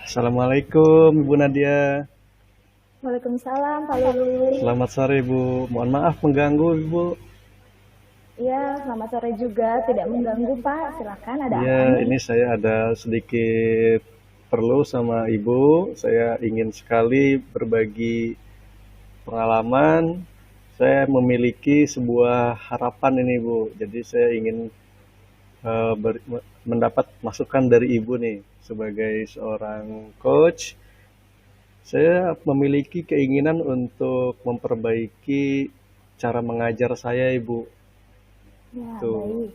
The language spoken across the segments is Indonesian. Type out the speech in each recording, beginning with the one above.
Assalamualaikum Ibu Nadia. Waalaikumsalam, Pak Lulus. Selamat sore Ibu. Mohon maaf mengganggu Ibu. Iya, selamat sore juga. Tidak mengganggu, Pak. Silakan, ada Iya, apa nih? ini saya ada sedikit perlu sama Ibu. Saya ingin sekali berbagi pengalaman. Saya memiliki sebuah harapan ini Ibu. Jadi saya ingin mendapat masukan dari Ibu nih sebagai seorang coach. Saya memiliki keinginan untuk memperbaiki cara mengajar saya, Ibu. Ya, Tuh. baik.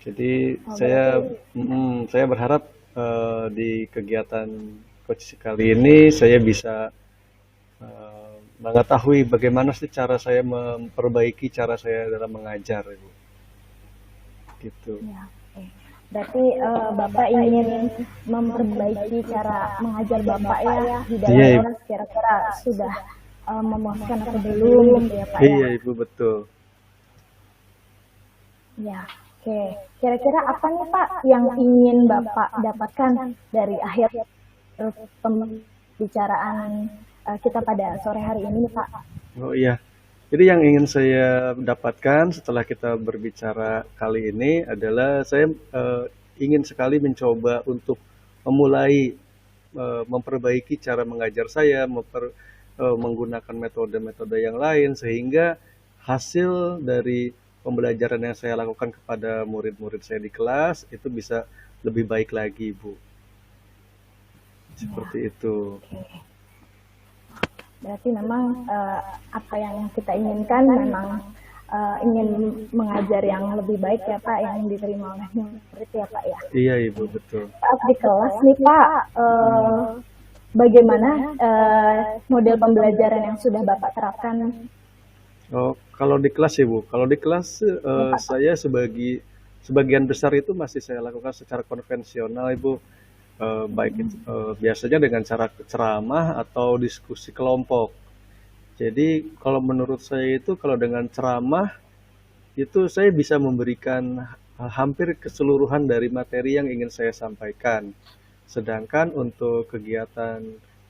Jadi Oh, saya berarti, saya berharap di kegiatan coach kali ini saya bisa mengetahui bagaimana sih cara saya memperbaiki cara saya dalam mengajar, Ibu. Gitu. ya, oke. Berarti Bapak ingin memperbaiki cara mengajar Bapak ya di dalam Iya, Ibu. kelas kira-kira sudah memuaskan atau belum gitu ya, Pak ya? Iya, Ibu betul. Ya, oke. Kira-kira apa nih Pak yang ingin Bapak dapatkan dari akhir pembicaraan kita pada sore hari ini, Pak? Oh iya. Jadi yang ingin saya dapatkan setelah kita berbicara kali ini adalah saya ingin sekali mencoba untuk memulai memperbaiki cara mengajar saya, menggunakan metode-metode yang lain sehingga hasil dari pembelajaran yang saya lakukan kepada murid-murid saya di kelas itu bisa lebih baik lagi, Bu. Ya, Seperti itu. oke. Berarti memang apa yang kita inginkan memang ingin mengajar yang lebih baik ya Pak, yang diterima oleh murid ya Pak ya. Iya, Ibu, betul. Saat di kelas nih Pak, bagaimana model pembelajaran yang sudah Bapak terapkan Oh, kalau di kelas ya Bu, kalau di kelas ya Pak? saya sebagian besar itu masih saya lakukan secara konvensional Ibu. Baik itu biasanya dengan cara ceramah atau diskusi kelompok. Jadi kalau menurut saya itu kalau dengan ceramah itu saya bisa memberikan hampir keseluruhan dari materi yang ingin saya sampaikan. Sedangkan untuk kegiatan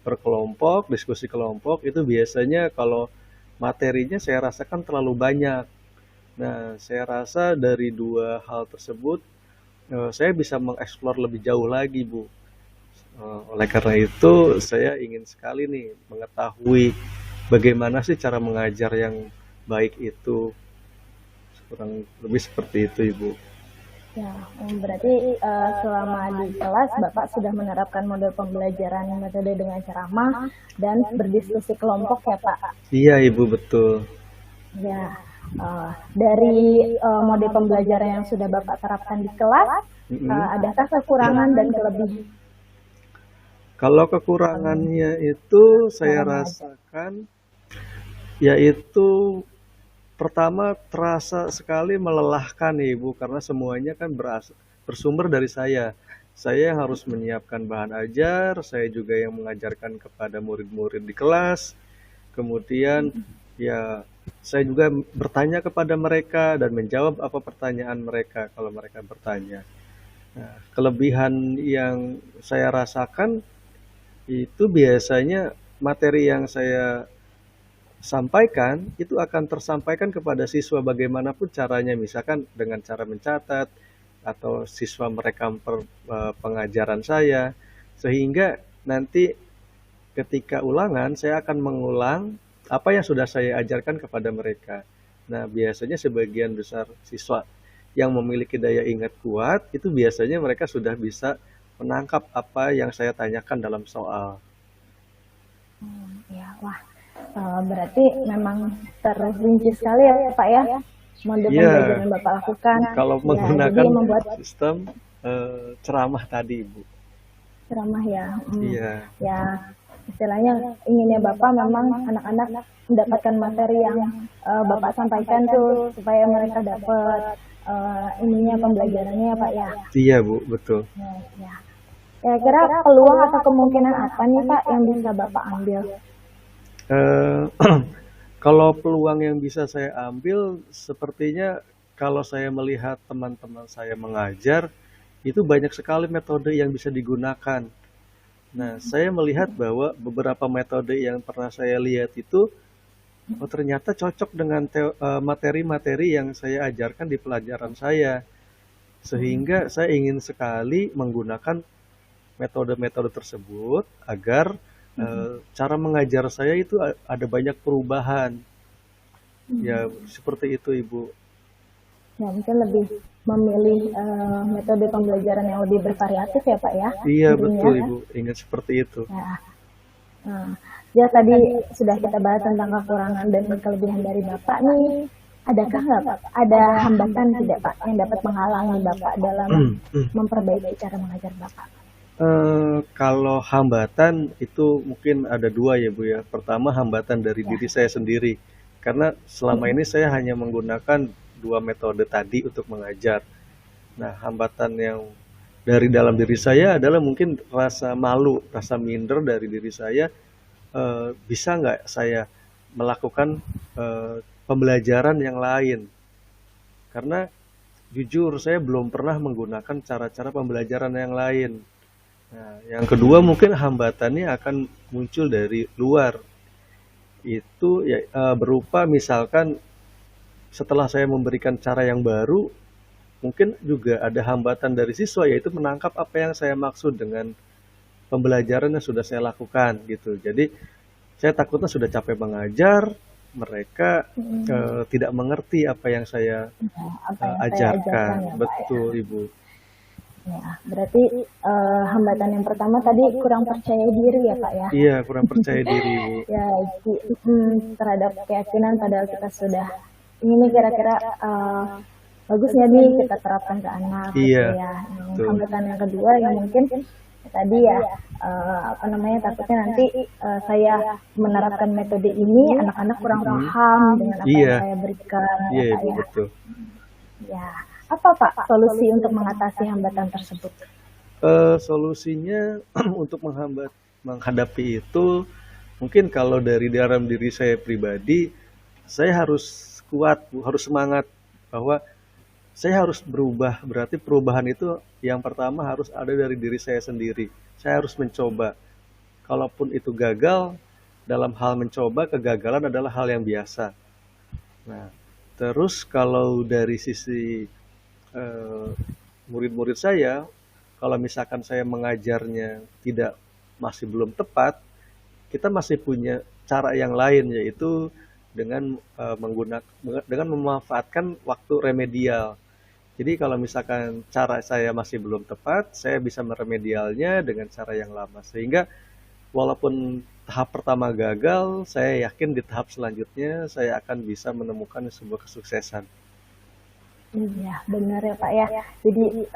berkelompok, diskusi kelompok itu biasanya kalau materinya saya rasakan terlalu banyak. Nah, saya rasa dari dua hal tersebut saya bisa mengeksplor lebih jauh lagi, Bu. Oleh karena itu, saya ingin sekali nih mengetahui bagaimana sih cara mengajar yang baik itu. Kurang lebih seperti itu, Ibu. Ya, berarti selama di kelas Bapak sudah menerapkan model pembelajaran metode dengan ceramah dan berdiskusi kelompok ya Pak. Iya, Ibu, betul. Ya, dari mode pembelajaran yang sudah Bapak terapkan di kelas, Mm-mm. adakah kekurangan dan kelebihan Kalau kekurangannya itu saya cara mengajar? rasakan yaitu pertama terasa sekali melelahkan nih Ibu karena semuanya kan bersumber dari saya. Saya yang harus menyiapkan bahan ajar, saya juga yang mengajarkan kepada murid-murid di kelas. Kemudian ya saya juga bertanya kepada mereka dan menjawab apa pertanyaan mereka kalau mereka bertanya. Nah, kelebihan yang saya rasakan itu biasanya materi yang saya sampaikan itu akan tersampaikan kepada siswa bagaimanapun caranya, misalkan dengan cara mencatat atau siswa merekam pengajaran saya, sehingga nanti ketika ulangan saya akan mengulang apa yang sudah saya ajarkan kepada mereka. Nah, biasanya sebagian besar siswa yang memiliki daya ingat kuat itu biasanya mereka sudah bisa menangkap apa yang saya tanyakan dalam soal. Ya, wah, berarti memang terrinci sekali ya Pak ya, mode pembelajaran Iya, yang Bapak lakukan. kalau Ya, jadi menggunakan membuat sistem ceramah tadi, Ibu. ceramah ya, Iya, ya istilahnya inginnya Bapak memang anak-anak mendapatkan materi yang Bapak sampaikan tuh supaya mereka dapat ininya pembelajarannya ya Pak ya. iya Bu, betul. Ya, ya. Kira-kira peluang atau kemungkinan apa nih Pak yang bisa Bapak ambil? Eh, kalau peluang yang bisa saya ambil, sepertinya kalau saya melihat teman-teman saya mengajar, itu banyak sekali metode yang bisa digunakan. Nah, saya melihat bahwa beberapa metode yang pernah saya lihat itu, oh ternyata cocok dengan materi-materi yang saya ajarkan di pelajaran saya. Sehingga saya ingin sekali menggunakan metode-metode tersebut agar cara mengajar saya itu ada banyak perubahan. Ya, seperti itu, Ibu. Ya, mungkin lebih memilih metode pembelajaran yang lebih bervariatif ya Pak ya, Iya, tentunya. betul, Ibu. Ingat seperti itu. Ya, ya tadi sudah kita bahas tentang kekurangan dan kelebihan dari Bapak nih. Adakah nggak Pak, ada hambatan tidak Pak yang dapat menghalangi Bapak dalam memperbaiki cara mengajar Bapak? Kalau hambatan itu mungkin ada dua ya Bu ya. Pertama hambatan dari diri saya sendiri. Karena selama ini saya hanya menggunakan dua metode tadi untuk mengajar. Nah, hambatan yang dari dalam diri saya adalah mungkin rasa malu, rasa minder dari diri saya. Bisa nggak saya melakukan pembelajaran yang lain? Karena jujur saya belum pernah menggunakan cara-cara pembelajaran yang lain. Nah, yang kedua mungkin hambatannya akan muncul dari luar. Itu ya, berupa misalkan setelah saya memberikan cara yang baru, mungkin juga ada hambatan dari siswa yaitu menangkap apa yang saya maksud dengan pembelajaran yang sudah saya lakukan gitu. Jadi saya takutnya sudah capek mengajar, mereka tidak mengerti apa yang saya Apa yang saya ajarkan ajarkan. ya Pak ya? Betul, Ibu. Ya, berarti hambatan yang pertama tadi kurang percaya diri ya Pak ya? Iya, kurang percaya diri, Ibu. Ya, terhadap keyakinan padahal kita sudah ini kira-kira bagus nggak nih kita terapkan ke anak gitu Iya, ya. betul. Hambatan yang kedua yang mungkin tadi ya apa namanya takutnya nanti saya menerapkan metode ini anak-anak kurang paham dengan apa yang Iya, saya berikan iya, ya Pak Ibu, ya. betul. Ya, apa Pak solusi untuk mengatasi hambatan tersebut? Solusinya untuk menghadapi itu, mungkin kalau dari dalam diri saya pribadi, saya harus kuat, Bu, harus semangat bahwa saya harus berubah. Berarti perubahan itu yang pertama harus ada dari diri saya sendiri. Saya harus mencoba. Kalaupun itu gagal, dalam hal mencoba, kegagalan adalah hal yang biasa. Nah, terus kalau dari sisi eh, murid-murid saya, kalau misalkan saya mengajarnya masih belum tepat, kita masih punya cara yang lain yaitu dengan dengan memanfaatkan waktu remedial. Jadi kalau misalkan cara saya masih belum tepat, saya bisa meremedialnya dengan cara yang lama. Sehingga walaupun tahap pertama gagal, saya yakin di tahap selanjutnya saya akan bisa menemukan sebuah kesuksesan. Iya, benar ya Pak ya. Jadi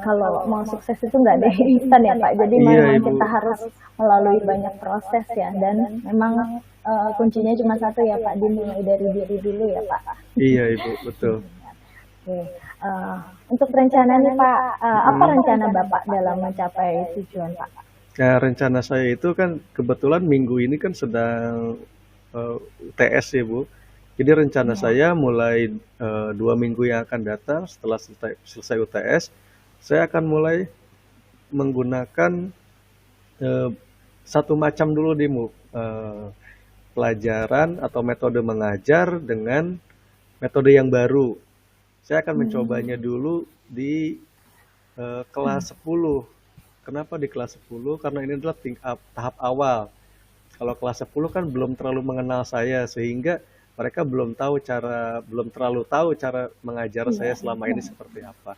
kalau mau sukses itu nggak ada yang instan ya Pak. Jadi Iya, memang Ibu. kita harus melalui banyak proses ya. Dan memang kuncinya cuma satu ya Pak, dimulai dari diri dulu ya Pak. Iya, Ibu, betul. Oke, untuk rencana nih Pak, apa rencana Bapak dalam mencapai tujuan Pak? Nah, rencana saya itu kan kebetulan minggu ini kan sedang UTS ya, Bu. Jadi rencana saya mulai 2 minggu yang akan datang setelah selesai UTS, saya akan mulai menggunakan eh, satu macam dulu di pelajaran atau metode mengajar dengan metode yang baru. Saya akan mencobanya dulu di kelas 10. Kenapa di kelas 10? Karena ini adalah tahap awal. Kalau kelas 10 kan belum terlalu mengenal saya sehingga mereka belum terlalu tahu cara mengajar saya selama ini seperti apa.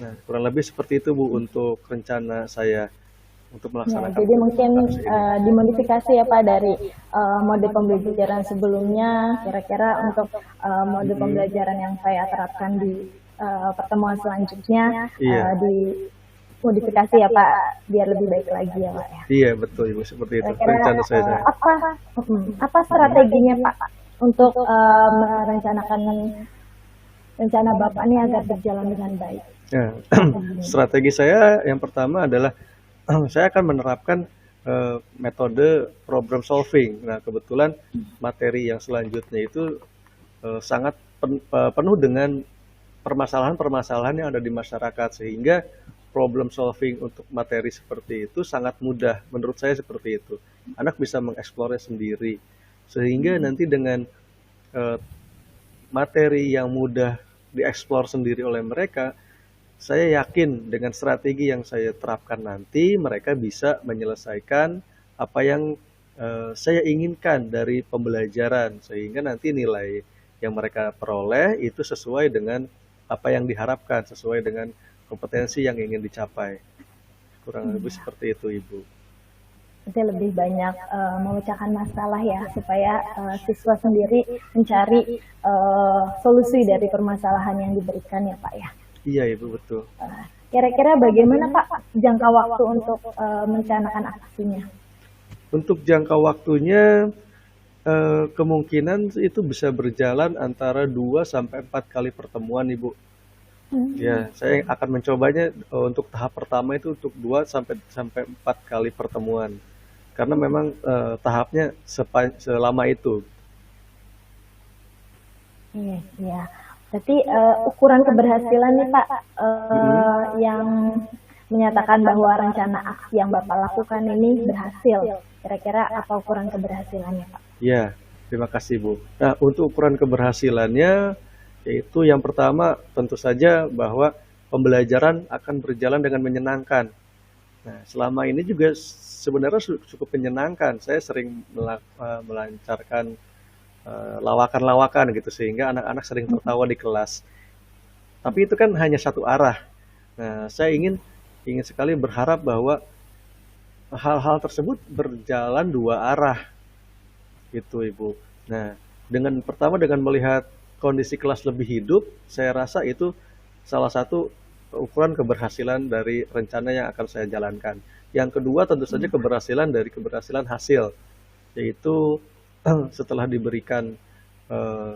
Nah, kurang lebih seperti itu Bu untuk rencana saya untuk Ya, melaksanakan jadi mungkin adaptasi ini. dimodifikasi ya Pak dari mode pembelajaran sebelumnya, kira-kira untuk mode pembelajaran yang saya terapkan di pertemuan selanjutnya Iya, dimodifikasi ya Pak, biar lebih baik lagi ya Pak ya. iya betul Ibu seperti itu Kira-kira rencana saya. apa strateginya Pak untuk merencanakan rencana Bapak ini agar berjalan dengan baik? Nah, strategi saya yang pertama adalah saya akan menerapkan metode problem solving. Nah, kebetulan materi yang selanjutnya itu sangat penuh dengan permasalahan-permasalahan yang ada di masyarakat sehingga problem solving untuk materi seperti itu sangat mudah. Menurut saya seperti itu. Anak bisa mengeksplornya sendiri. Sehingga nanti dengan eh, materi yang mudah dieksplor sendiri oleh mereka, saya yakin dengan strategi yang saya terapkan nanti mereka bisa menyelesaikan apa yang saya inginkan dari pembelajaran, sehingga nanti nilai yang mereka peroleh itu sesuai dengan apa yang diharapkan, sesuai dengan kompetensi yang ingin dicapai. Kurang lebih Iya. seperti itu, Ibu. Berarti lebih banyak memecahkan masalah ya, supaya siswa sendiri mencari solusi dari permasalahan yang diberikan ya Pak ya. Iya, Ibu, betul. Kira-kira bagaimana Pak jangka waktu untuk merencanakan aksinya? Untuk jangka waktunya kemungkinan itu bisa berjalan antara 2 sampai 4 kali pertemuan, Ibu. Ya, saya akan mencobanya untuk tahap pertama itu untuk 2 sampai sampai 4 kali pertemuan. Karena memang tahapnya selama itu. Iya, iya. Berarti ukuran keberhasilan nih Pak, Mm-mm. yang menyatakan bahwa rencana aksi yang Bapak lakukan ini berhasil. Kira-kira apa ukuran keberhasilannya Pak? Ya, terima kasih Bu. Nah, untuk ukuran keberhasilannya, yaitu yang pertama tentu saja bahwa pembelajaran akan berjalan dengan menyenangkan. Nah, selama ini juga sebenarnya cukup menyenangkan. Saya sering melancarkan lawakan-lawakan gitu sehingga anak-anak sering tertawa di kelas. Tapi itu kan hanya satu arah. Nah, saya ingin sekali berharap bahwa hal-hal tersebut berjalan dua arah gitu, Ibu. Nah, dengan melihat kondisi kelas lebih hidup, saya rasa itu salah satu ukuran keberhasilan dari rencana yang akan saya jalankan. Yang kedua tentu saja keberhasilan hasil, yaitu setelah diberikan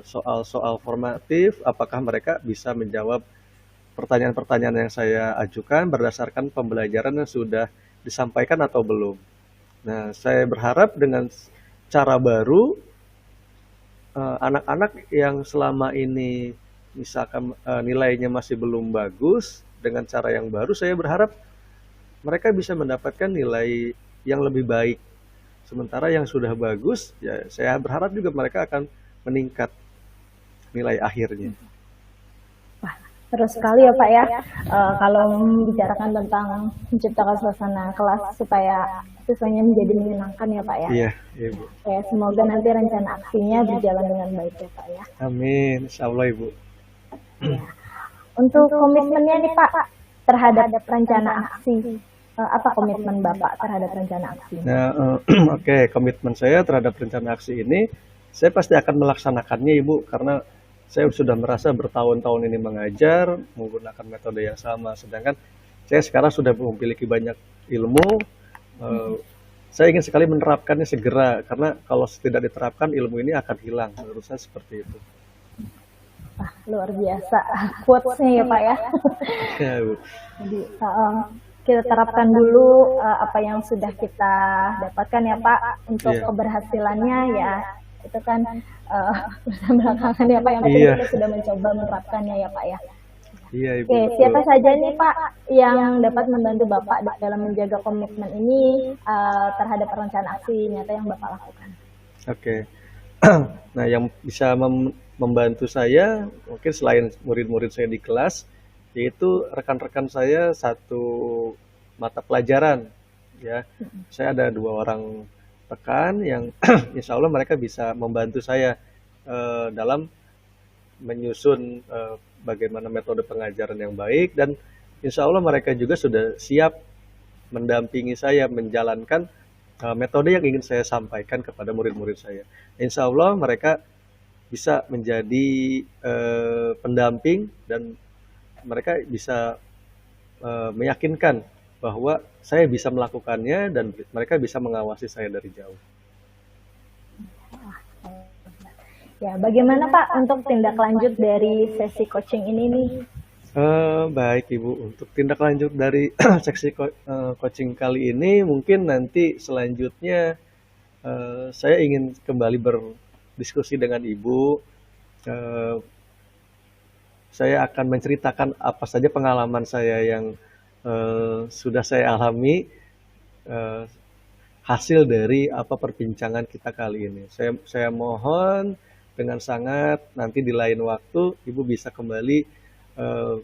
soal-soal formatif, apakah mereka bisa menjawab pertanyaan-pertanyaan yang saya ajukan berdasarkan pembelajaran yang sudah disampaikan atau belum. Nah, saya berharap dengan cara baru, anak-anak yang selama ini misalkan nilainya masih belum bagus, dengan cara yang baru saya berharap mereka bisa mendapatkan nilai yang lebih baik. Sementara yang sudah bagus, ya saya berharap juga mereka akan meningkat nilai akhirnya. Terus sekali ya Pak ya, kalau membicarakan tentang menciptakan suasana kelas supaya siswanya menjadi menyenangkan ya Pak ya. Iya, iya Bu. Ya, semoga nanti rencana aksinya berjalan dengan baik ya Pak ya. Amin, insya Allah Ibu. Ya. Untuk komitmennya nih Pak terhadap rencana aksi, apa komitmen Bapak terhadap rencana aksi? Nah, oke, komitmen saya terhadap rencana aksi ini, saya pasti akan melaksanakannya Ibu, karena saya sudah merasa bertahun-tahun ini mengajar menggunakan metode yang sama, sedangkan saya sekarang sudah memiliki banyak ilmu. eh, saya ingin sekali menerapkannya segera, karena kalau tidak diterapkan ilmu ini akan hilang. Menurut saya seperti itu. Wah, luar biasa quotes-nya ya Pak ya. Ya, Bu. Jadi kita terapkan dulu apa yang sudah kita dapatkan ya Pak. Untuk Iya. keberhasilannya ya itu kan belakangan ya Pak, yang penting Iya. kita sudah mencoba menerapkannya ya Pak ya. Iya, Ibu, Oke, betul. siapa saja nih Pak yang dapat membantu Bapak dalam menjaga komitmen ini terhadap rencana aksi nyata yang Bapak lakukan? Oke. Nah, yang bisa membantu saya mungkin selain murid-murid saya di kelas, yaitu rekan-rekan saya satu mata pelajaran, ya. Saya ada 2 orang rekan yang insya Allah mereka bisa membantu saya dalam menyusun bagaimana metode pengajaran yang baik, dan insya Allah mereka juga sudah siap mendampingi saya menjalankan metode yang ingin saya sampaikan kepada murid-murid saya. Insya Allah mereka bisa menjadi pendamping, dan mereka bisa meyakinkan bahwa saya bisa melakukannya dan mereka bisa mengawasi saya dari jauh. Ya, bagaimana Pak untuk tindak lanjut dari sesi coaching ini nih? Baik Ibu, untuk tindak lanjut dari seksi coaching kali ini mungkin nanti selanjutnya saya ingin kembali berdiskusi dengan Ibu. Saya akan menceritakan apa saja pengalaman saya yang sudah saya alami eh, hasil dari apa perbincangan kita kali ini. Saya mohon dengan sangat nanti di lain waktu Ibu bisa kembali eh,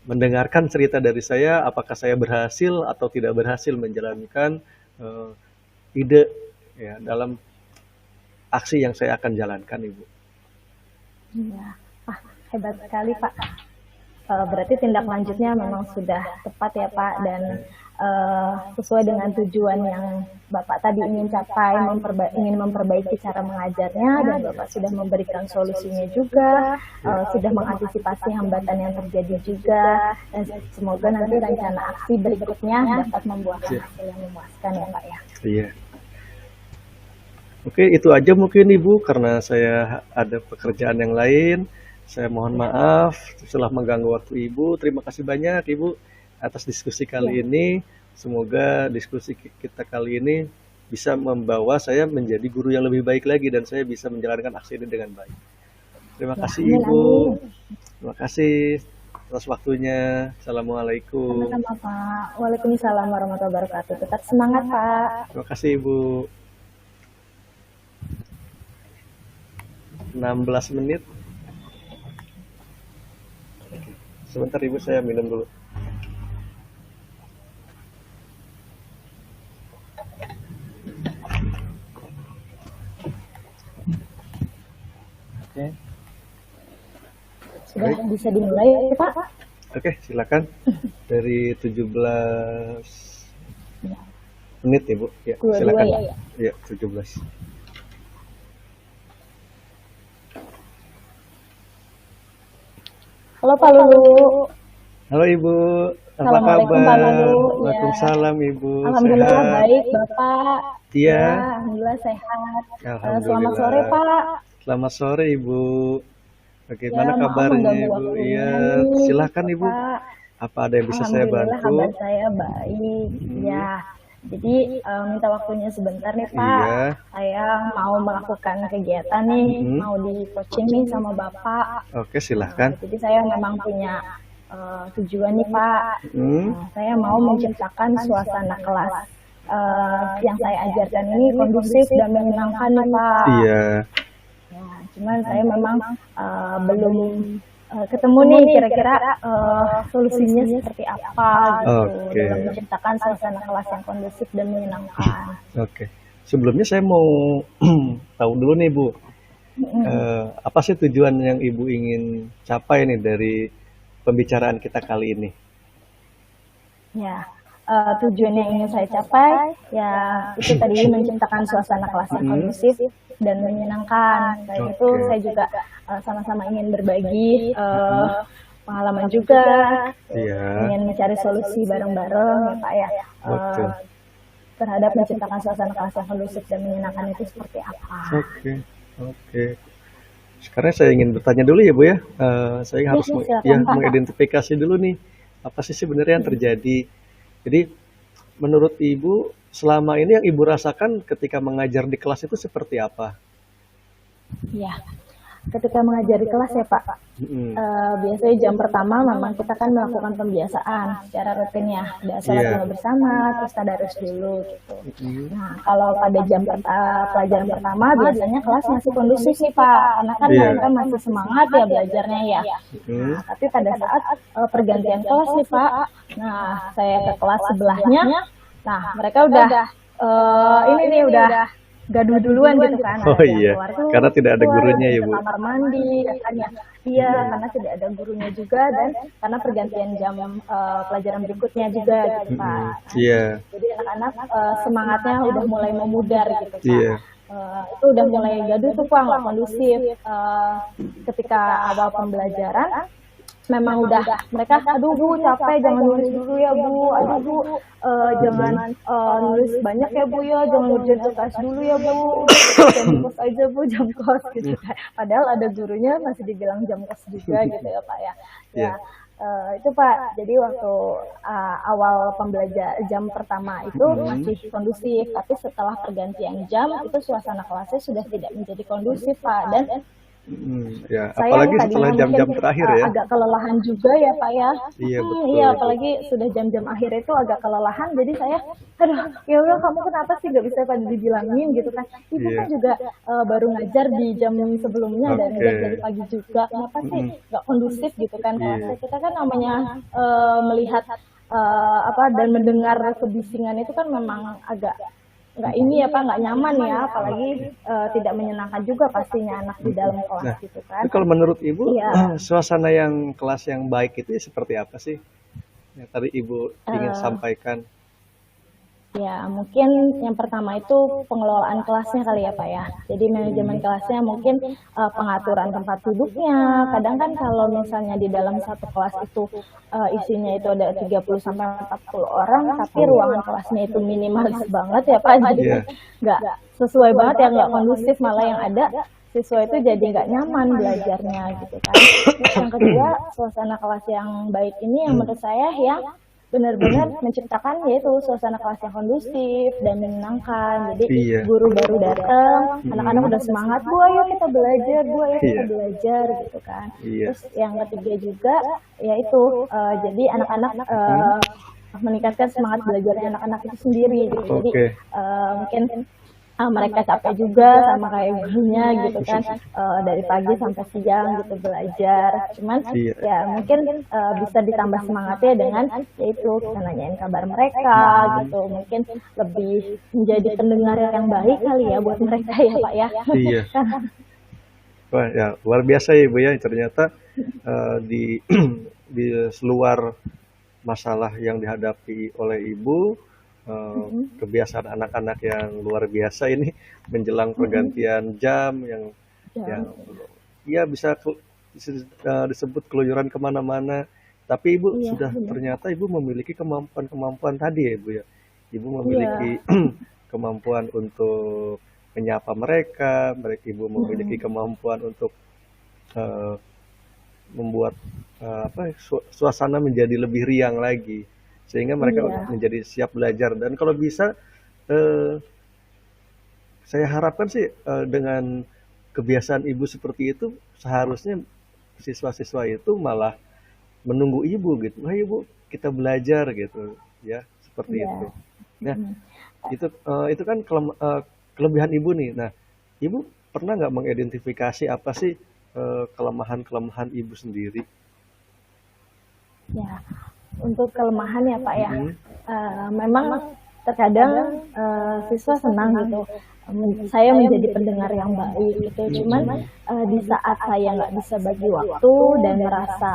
mendengarkan cerita dari saya, apakah saya berhasil atau tidak berhasil menjalankan eh, ide ya dalam aksi yang saya akan jalankan, Ibu. Iya. Ah, hebat sekali Pak. Berarti tindak lanjutnya memang sudah tepat ya Pak, dan sesuai dengan tujuan yang Bapak tadi ingin capai, ingin memperbaiki cara mengajarnya, dan Bapak sudah memberikan solusinya juga, sudah mengantisipasi hambatan yang terjadi juga, dan semoga nanti rencana aksi berikutnya dapat membuahkan hasil yang memuaskan ya Pak ya. Iya. Oke, itu aja mungkin Ibu, karena saya ada pekerjaan yang lain. Saya mohon maaf telah mengganggu waktu Ibu. Terima kasih banyak Ibu atas diskusi kali ini. Semoga diskusi kita kali ini bisa membawa saya menjadi guru yang lebih baik lagi dan saya bisa menjalankan aksi ini dengan baik. Terima kasih Ibu. Terima kasih atas waktunya. Assalamualaikum. Sama-sama Pak. Waalaikumsalam warahmatullahi wabarakatuh. Tetap semangat Pak. Terima kasih Ibu. 16 menit. Sebentar Ibu, saya minum dulu. Oke. Sudah bisa dimulai Pak? Oke, silakan. Dari 17 menit Ibu. Ya, silakan. Ya, 17. Halo Pak Lulu. Halo Ibu, apa Assalamualaikum kabar? Pak Lulu. Waalaikumsalam Ibu. Alhamdulillah Sehat? baik Bapak. Iya. Ya, alhamdulillah sehat. Alhamdulillah. Selamat sore Pak. Selamat sore Ibu. Bagaimana Ya, maaf kabarnya mengganggu Ibu? waktunya Iya, nih, silakan Ibu. Pak. Apa ada yang bisa saya Alhamdulillah bantu? kabar saya baik. Ya, jadi minta waktunya sebentar nih Pak. Iya. Saya mau melakukan kegiatan nih, mau di coaching nih sama Bapak. Oke, silahkan. Jadi saya memang punya tujuan nih Pak. Saya mau menciptakan suasana kelas yang saya ajarkan ini kondusif dan menyenangkan nih Pak. Iya. Ya, cuman saya memang belum ketemu nih kira-kira solusinya seperti apa gitu dalam menciptakan suasana kelas yang kondusif dan menyenangkan. Oke. Sebelumnya saya mau tahu dulu nih Bu, apa sih tujuan yang Ibu ingin capai nih dari pembicaraan kita kali ini? Ya, tujuan yang ingin saya capai ya itu tadi menciptakan suasana kelas yang kondusif dan menyenangkan. Selain itu saya juga sama-sama ingin berbagi pengalaman juga, ingin mencari solusi bareng-bareng ya Pak ya, terhadap menciptakan suasana kelas yang kondusif dan menyenangkan itu seperti apa. Oke. Sekarang saya ingin bertanya dulu ya Bu ya, saya harus mengidentifikasi dulu nih apa sih sebenarnya yang terjadi. Jadi menurut Ibu selama ini yang Ibu rasakan ketika mengajar di kelas itu seperti apa? Ya, ketika mengajar di kelas ya Pak, biasanya jam pertama memang kita kan melakukan pembiasaan secara rutin ya, ada sholat bersama, terus tadarus dulu gitu. Nah kalau pada jam pelajaran pertama biasanya kelas masih kondusif nih Pak, karena kan mereka masih semangat ya belajarnya ya. Nah, tapi pada saat pergantian kelas nih Pak, nah saya ke kelas sebelahnya, nah mereka udah udah gaduh duluan gitu kan. Oh iya, karena tidak ada gurunya ya Bu. Kamar mandi katanya. Iya, karena tidak ada gurunya juga dan karena pergantian jam pelajaran berikutnya juga gitu Pak. Iya. Jadi anak-anak semangatnya udah mulai memudar gitu Pak. Iya. Itu udah mulai gaduh tuh Pak, nggak kondusif. Ketika awal pembelajaran memang udah mereka aduh Bu capek, jangan nulis dulu ya Bu, aduh Bu jangan nulis banyak ya Bu ya, jangan ngerjain UTS dulu ya Bu, jam kos aja Bu, jam kos gitu. Padahal ada gurunya masih dibilang jam kos juga gitu ya Pak ya. Ya itu Pak, jadi waktu awal pembelajaran jam pertama itu masih kondusif, tapi setelah pergantian jam itu suasana kelasnya sudah tidak menjadi kondusif Pak, dan Ya, Saya yang apalagi setelah tadinya mungkin jam-jam terakhir ya. agak kelelahan juga ya Pak ya. Iya, Iya, betul. apalagi sudah jam-jam akhir itu agak kelelahan, jadi saya, aduh, ya Allah kamu kenapa sih gak bisa pada dibilangin gitu kan. Ibu kan Iya, juga baru ngajar di jam sebelumnya dan oke. ngajar dari pagi juga. Kenapa sih Mm-mm. gak kondusif gitu kan Iya, kelasnya? Kita kan namanya melihat apa dan mendengar kebisingan itu kan memang agak nggak ini ya Pak, nggak nyaman ya, apalagi oke. tidak menyenangkan juga pastinya anak di dalam kelas Nah, gitu itu kan. kalau menurut Ibu, Iya, suasana yang kelas yang baik itu seperti apa sih? Yang tadi Ibu ingin eh, sampaikan. ya mungkin yang pertama itu pengelolaan kelasnya kali ya Pak ya. Jadi manajemen Hmm, kelasnya mungkin pengaturan tempat duduknya. Kadang kan kalau misalnya di dalam satu kelas itu isinya itu ada 30 sampai 40 orang, tapi oh, ruangan kelasnya itu minimalis banget ya Pak. Jadi kan iya, nggak sesuai banget ya, nggak kondusif, malah yang ada siswa itu jadi nggak nyaman belajarnya gitu kan. Terus yang kedua, suasana kelas yang baik ini yang menurut saya ya benar-benar menciptakan yaitu suasana kelas yang kondusif dan menyenangkan. Jadi iya, guru baru datang, anak-anak mm, udah semangat, bu ayo kita belajar, bu ayo kita iya, belajar gitu kan. iya, Terus yang ketiga juga yaitu jadi anak-anak mm, meningkatkan semangat belajarnya anak-anak itu sendiri gitu. Jadi oke, mungkin mereka capek juga sama kayak gurunya gitu kan, dari pagi sampai siang gitu belajar, cuman iya, ya mungkin bisa ditambah semangatnya dengan yaitu kita nanyain kabar mereka gitu, mungkin lebih menjadi pendengar yang baik kali ya buat mereka ya Pak ya. iya. Wah, ya luar biasa ya Ibu ya. Ternyata di di seluar masalah yang dihadapi oleh Ibu, kebiasaan anak-anak yang luar biasa ini menjelang pergantian jam yang Ya, ya bisa disebut keluyuran kemana-mana. Tapi Ibu iya sudah benar, ternyata Ibu memiliki kemampuan-kemampuan tadi ya Ibu ya. Ibu memiliki iya. kemampuan untuk menyapa mereka, Ibu memiliki Mm-mm. kemampuan untuk eh, membuat apa suasana menjadi lebih riang lagi sehingga mereka Iya, menjadi siap belajar dan kalau bisa eh, saya harapkan sih dengan kebiasaan ibu seperti itu seharusnya siswa-siswa itu malah menunggu ibu gitu. Wah ibu kita belajar gitu ya seperti iya. itu. Nah Mm-mm. itu kan kelebihan ibu nih. Nah ibu pernah nggak mengidentifikasi apa sih kelemahan-kelemahan ibu sendiri? Ya, untuk kelemahan ya Pak ya, Mm-mm. memang terkadang siswa senang gitu, saya menjadi pendengar yang baik gitu. Cuman Mm-mm. di saat saya nggak bisa bagi waktu dan merasa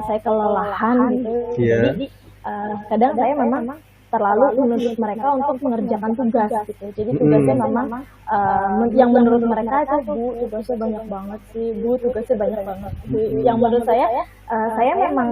saya kelelahan gitu, jadi Iya. kadang saya memang terlalu menuntut mereka untuk mengerjakan tugas gitu. Jadi tugasnya Mm-mm. memang yang menurut mereka itu bu tugasnya banyak banget sih, bu tugasnya banyak banget. Yang Mm-mm. menurut saya memang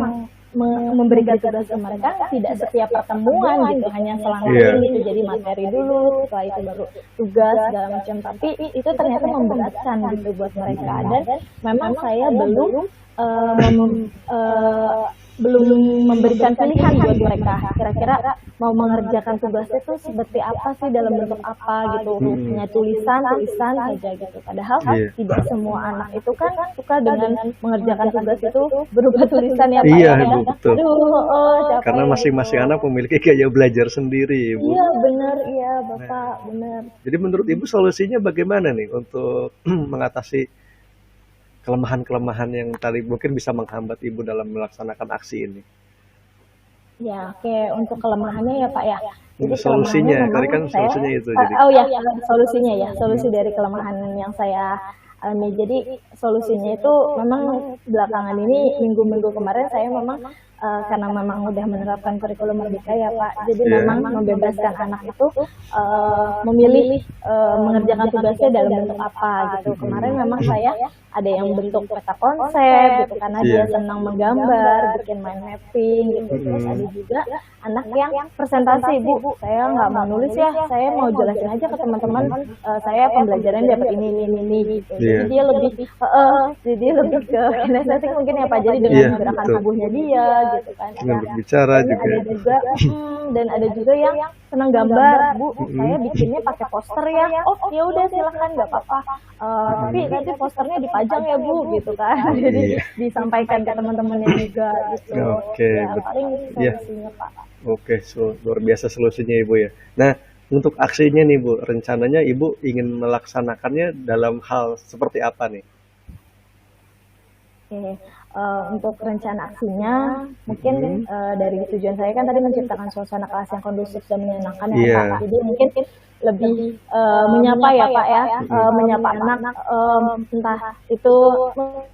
memberikan tugas ke mereka tidak setiap pertemuan gitu, hanya selang-seling Iya. gitu, jadi materi dulu setelah itu baru tugas segala macam, tapi itu ternyata memberatkan gitu buat mereka dan memang saya belum eh, mem- eh, belum memberikan pilihan buat mereka kira-kira mau mengerjakan tugas itu seperti apa sih, dalam bentuk apa gitu, Mm-mm. hanya tulisan tulisan saja gitu, padahal Iya. tidak semua anak itu kan suka dengan mengerjakan tugas itu berupa tulisan ya Pak Iya, ya, Ibu, kadang betul. aduh siapa Karena yang itu, masing-masing anak memiliki gaya belajar sendiri, Ibu. iya benar, iya Nah, Bapak benar. jadi menurut Ibu solusinya bagaimana nih untuk mengatasi kelemahan-kelemahan yang tadi mungkin bisa menghambat Ibu dalam melaksanakan aksi ini? Ya, oke. Untuk kelemahannya ya Pak ya. Jadi kelemahannya Solusinya, memang tadi kan saya, solusinya itu jadi. oh ya, solusinya ya, solusi dari kelemahan yang saya alami. Jadi solusinya itu memang belakangan ini, minggu-minggu kemarin saya memang karena memang udah menerapkan kurikulum merdeka ya Pak. Jadi Iya. memang membebaskan anak itu memilih mengerjakan tugasnya dalam bentuk apa gitu. Kemarin memang saya ada yang bentuk peta konsep gitu karena dia Iya. senang menggambar, bikin mind mapping gitu. Terus ada juga anak yang presentasi, Bu, saya nggak mau nulis ya, saya mau jelasin aja ke teman-teman, saya pembelajaran dapat ini gitu. Jadi Iya. dia lebih jadi lebih ke kinestetik mungkin ya Pak, jadi dengan Iya, menggerakkan betul. tubuhnya dia gitu kan. Dengan berbicara Dan juga. ada juga dan ada juga yang senang gambar, Bu. Saya bikinnya pakai poster ya. Oh, ya udah silahkan nggak apa-apa. Tapi nanti posternya dipajang ya Bu, gitu kan. Jadi Iya. disampaikan ke teman-temannya juga gitu. Oke, Ya paling itu iya. solusinya Pak. Oke, luar biasa solusinya Ibu ya. Nah, untuk aksinya nih Bu, rencananya Ibu ingin melaksanakannya dalam hal seperti apa nih? Oke, untuk rencana aksinya mungkin dari tujuan saya kan tadi menciptakan suasana kelas yang kondusif dan menyenangkan ya Pak. Iya. Jadi mungkin lebih menyapa ya Pak ya, menyapa anak, entah itu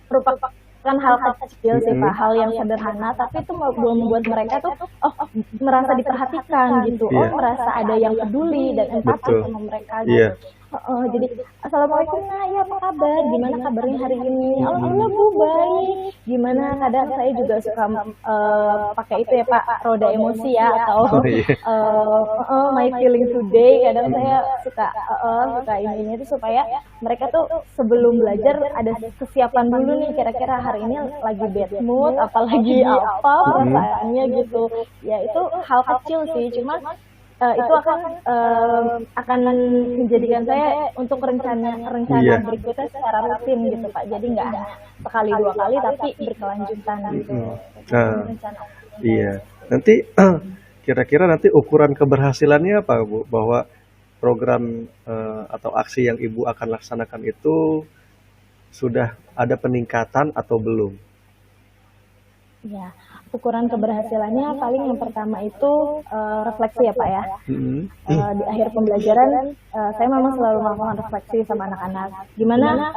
merupakan hal kecil sih Pak, hal yang sederhana, tapi itu membuat mereka tuh merasa diperhatikan gitu, Iya. merasa ada yang peduli dan empati Betul. sama mereka Iya. gitu. Jadi assalamualaikum Nak, ya apa kabar? Gimana kabarnya hari ini? Alhamdulillah Bu baik. Gimana? Kadang saya juga suka pakai itu ya Pak, roda emosi ya atau Oh iya. my feeling today. Kadang saya suka ini itu supaya mereka tuh sebelum belajar ada kesiapan dulu nih. Kira-kira hari ini lagi bad mood, apalagi apa perasaannya gitu. Ya itu hal kecil sih, cuma itu akan menjadikan saya untuk rencana Iya. berikutnya secara rutin gitu Pak. Jadi nggak hanya sekali dua kali tapi berkelanjutan gitu. Nah, Rencana. iya. Nanti kira-kira nanti ukuran keberhasilannya apa Bu? Bahwa program atau aksi yang Ibu akan laksanakan itu sudah ada peningkatan atau belum? Ya, ukuran keberhasilannya paling yang pertama itu refleksi ya Pak ya. Di akhir pembelajaran saya memang selalu melakukan refleksi sama anak-anak. Gimana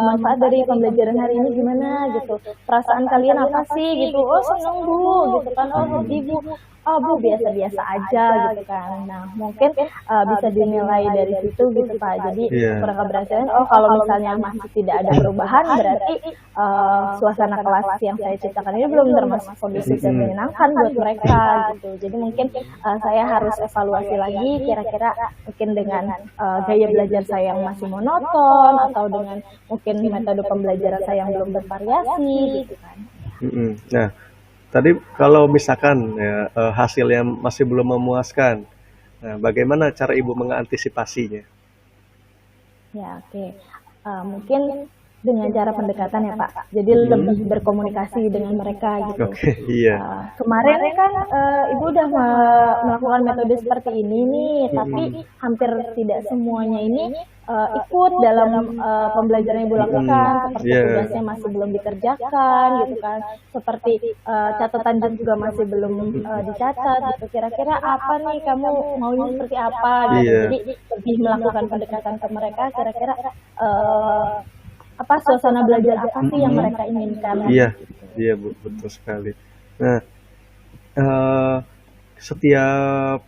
manfaat dari pembelajaran hari ini gimana gitu. Perasaan kalian apa sih gitu. Oh seneng Bu gitu kan. Oh sedih Bu. Oh Bu biasa-biasa aja gitu kan. Nah mungkin bisa dinilai dari situ gitu Pak. Jadi ukuran keberhasilan kalau misalnya masih tidak ada perubahan berarti suasana kelas yang saya ciptakan ini belum termasuk kondusif dan menyenangkan buat mereka gitu. Jadi mungkin saya harus evaluasi lagi kira-kira mungkin dengan gaya belajar saya yang masih monoton atau dengan mungkin metode pembelajaran saya yang belum bervariasi gitu kan. Nah, tadi kalau misalkan ya, hasilnya masih belum memuaskan, nah, bagaimana cara Ibu mengantisipasinya? Ya oke. Mungkin dengan cara pendekatan ya Pak. Jadi lebih berkomunikasi dengan mereka gitu. Oke, iya. Kemarin kan Ibu udah melakukan metode seperti ini nih, tapi hampir tidak semuanya ini ikut dalam pembelajaran yang Ibu lakukan, seperti tugasnya masih belum dikerjakan gitu kan, seperti catatan juga masih belum dicatat gitu. Kira-kira apa nih kamu maunya seperti apa gitu. Jadi lebih melakukan pendekatan ke mereka, kira-kira apa suasana belajar apa sih yang mereka inginkan? Iya, iya Bu, betul sekali. Nah, setiap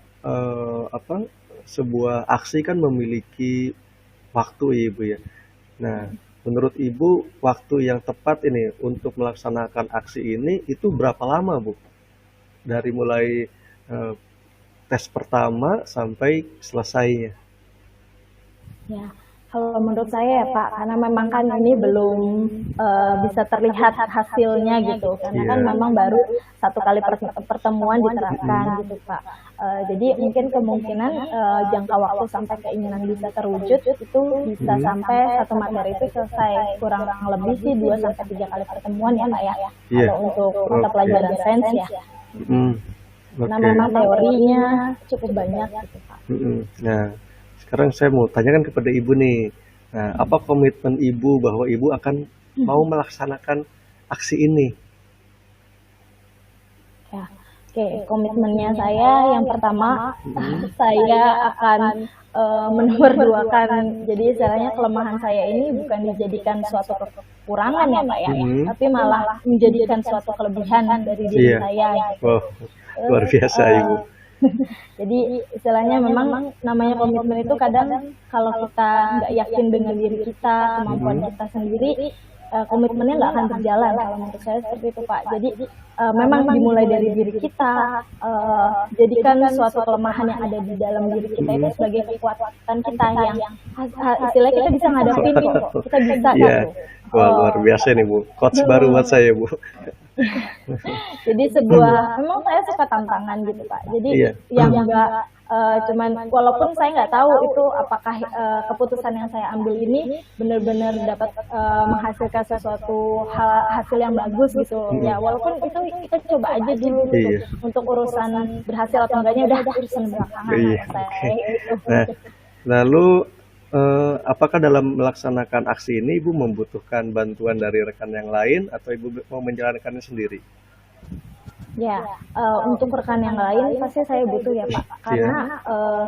sebuah aksi kan memiliki waktu Ibu ya. Nah, menurut Ibu waktu yang tepat ini untuk melaksanakan aksi ini itu berapa lama Bu? Dari mulai tes pertama sampai selesainya. Ya. Kalau menurut saya ya Pak, karena memang kan ini belum bisa terlihat hasilnya gitu, karena kan memang baru satu kali pertemuan diterapkan gitu Pak. Jadi mungkin kemungkinan jangka waktu sampai keinginan bisa terwujud itu bisa sampai satu materi itu selesai kurang lebih sih 2-3 kali pertemuan ya Pak ya. Kalau untuk mata pelajaran sains ya. Nah memang teorinya cukup banyak gitu Pak. Nah, sekarang saya mau tanyakan kepada Ibu nih, nah, apa komitmen Ibu bahwa Ibu akan mau melaksanakan aksi ini? Ya, oke, komitmennya saya yang pertama, saya akan menomorduakan, jadi istilahnya kelemahan saya ini bukan dijadikan suatu kekurangan ya Pak ya, tapi malah menjadikan suatu kelebihan dari diri saya. Wow, luar biasa Ibu. Jadi istilahnya memang namanya komitmen itu kadang kalau kita nggak yakin dengan diri kita, kemampuan kita sendiri, komitmennya nggak akan berjalan. Kalau menurut saya seperti itu Pak. Jadi memang dimulai dari diri kita, jadikan suatu kelemahan yang ada di dalam diri kita itu sebagai kekuatan kita yang istilahnya kita bisa ngadapin kok, kita bisa gitu. Wah, luar biasa nih Bu, quotes baru buat saya Bu. Jadi sebuah, memang saya suka tantangan gitu Pak. Jadi Iya. yang enggak cuman walaupun saya nggak tahu itu apakah keputusan yang saya ambil ini benar-benar dapat menghasilkan sesuatu hasil yang bagus gitu. Ya walaupun itu kita coba aja dulu gitu. Iya. Untuk urusan berhasil atau enggaknya udah urusan belakangan Iya, kalau saya oke. itu. Nah, lalu apakah dalam melaksanakan aksi ini Ibu membutuhkan bantuan dari rekan yang lain atau Ibu mau menjalankannya sendiri? Ya, untuk rekan yang lain pasti saya butuh ya Pak, Iya. karena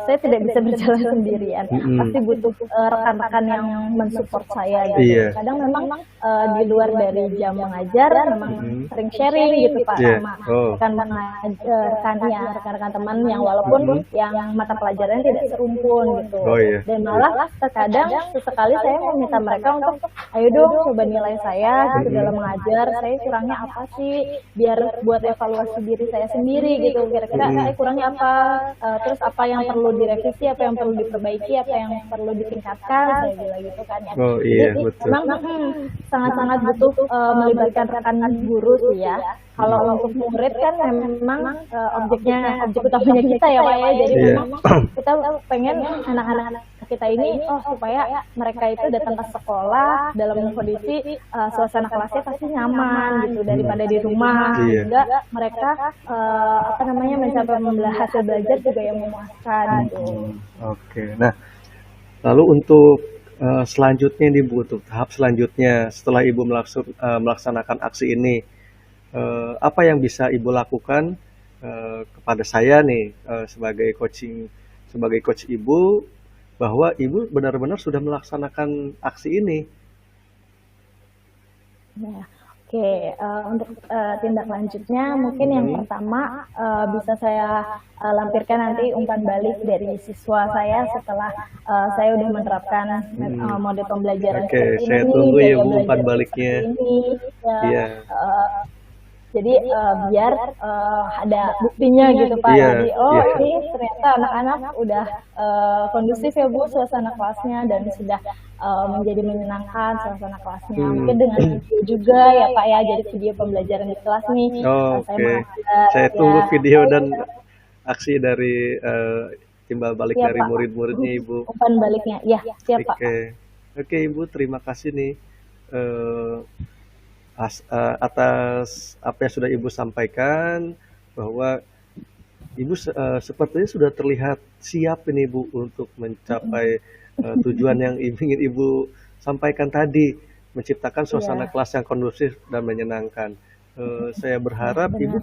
saya tidak bisa berjalan sendirian. Mm-mm. Pasti butuh rekan-rekan yang mensupport saya gitu. Iya. Kadang memang di luar dari jam mengajar, memang sering sharing gitu Pak Iya. sama Oh. rekan-rekan teman yang walaupun yang mata pelajarannya tidak serumpun gitu. Oh iya. Dan malah terkadang sesekali saya meminta mereka untuk, ayo dong coba nilai saya gitu dalam mengajar, saya kurangnya apa sih, biar buat evaluasi diri saya sendiri gitu, kira-kira saya kurangnya apa, terus apa yang perlu direvisi, apa yang perlu diperbaiki, apa yang perlu ditingkatkan, saya bilang gitu kan ya. Oh iya, Jadi betul. memang sangat-sangat butuh melibatkan rekan guru sih ya. Kalau untuk murid kan memang objek utamanya kita ya Pak ya, jadi Iya. memang kita pengen anak-anak kita ini supaya mereka itu datang ke sekolah dalam kondisi suasana kelasnya pasti nyaman gitu daripada di rumah, Iya. sehingga mereka mencapai hasil belajar juga yang memuaskan gitu. Oke. Nah, lalu untuk selanjutnya nih Bu, untuk tahap selanjutnya setelah Ibu melaksanakan aksi ini, apa yang bisa Ibu lakukan kepada saya nih sebagai coach Ibu, bahwa Ibu benar-benar sudah melaksanakan aksi ini? Nah, oke, untuk tindak lanjutnya mungkin yang pertama bisa saya lampirkan nanti umpan balik dari siswa saya setelah saya udah menerapkan model pembelajaran Oke, seperti saya ini, tunggu ya gaya Bu belajar umpan baliknya. seperti ini, ya. Iya. Jadi biar ada buktinya gitu Pak. Iya, Jadi iya. ini ternyata anak-anak udah kondusif ya Bu suasana kelasnya dan sudah menjadi menyenangkan suasana kelasnya. Mungkin dengan video juga ya Pak ya, jadi video pembelajaran di kelas nih. Saya Oke. mengajar, Saya ya. tunggu video dan aksi dari timbal balik Iya, dari Pak. murid-muridnya Ibu. Umpan baliknya, ya siap Pak. Oke Ibu, terima kasih nih atas apa yang sudah Ibu sampaikan, bahwa Ibu sepertinya sudah terlihat siap ini Bu untuk mencapai tujuan yang ingin Ibu sampaikan tadi, menciptakan suasana Iya. kelas yang kondusif dan menyenangkan. Saya berharap Benar. Ibu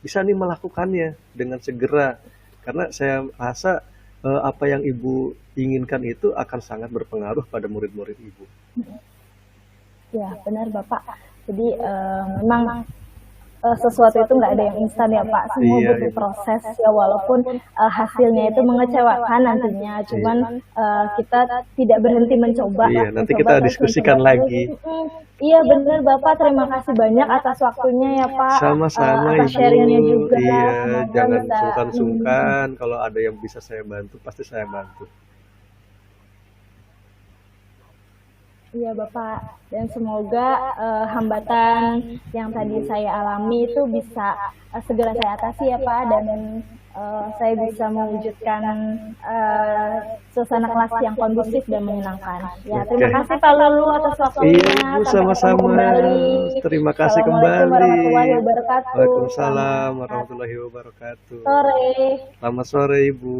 bisa nih melakukannya dengan segera, karena saya rasa apa yang Ibu inginkan itu akan sangat berpengaruh pada murid-murid Ibu. Ya benar Bapak. Jadi memang sesuatu itu nggak ada yang instan ya Pak. Semua Iya, butuh Ibu. proses ya, walaupun hasilnya itu mengecewakan nantinya. Cuman kita tidak berhenti mencoba. Iya, nanti mencoba kita terus, diskusikan mencoba lagi. terus. Iya benar Bapak. Terima kasih banyak atas waktunya ya Pak. Sama-sama Atas Ibu. sharingnya juga. Iya, Semoga jangan bisa. sungkan-sungkan. Kalau ada yang bisa saya bantu, pasti saya bantu. Iya Bapak, dan semoga hambatan yang tadi saya alami itu bisa segera saya atasi ya Pak, dan saya bisa mewujudkan suasana kelas yang kondusif dan menyenangkan. Ya, terima Oke. kasih Pak Lulu atas waktunya. Iya Bu, Sampai ketemu sama-sama. kembali. Terima kasih Assalamualaikum kembali. warahmatullahi wabarakatuh. Waalaikumsalam warahmatullahi wabarakatuh. Sore. Selamat sore Ibu.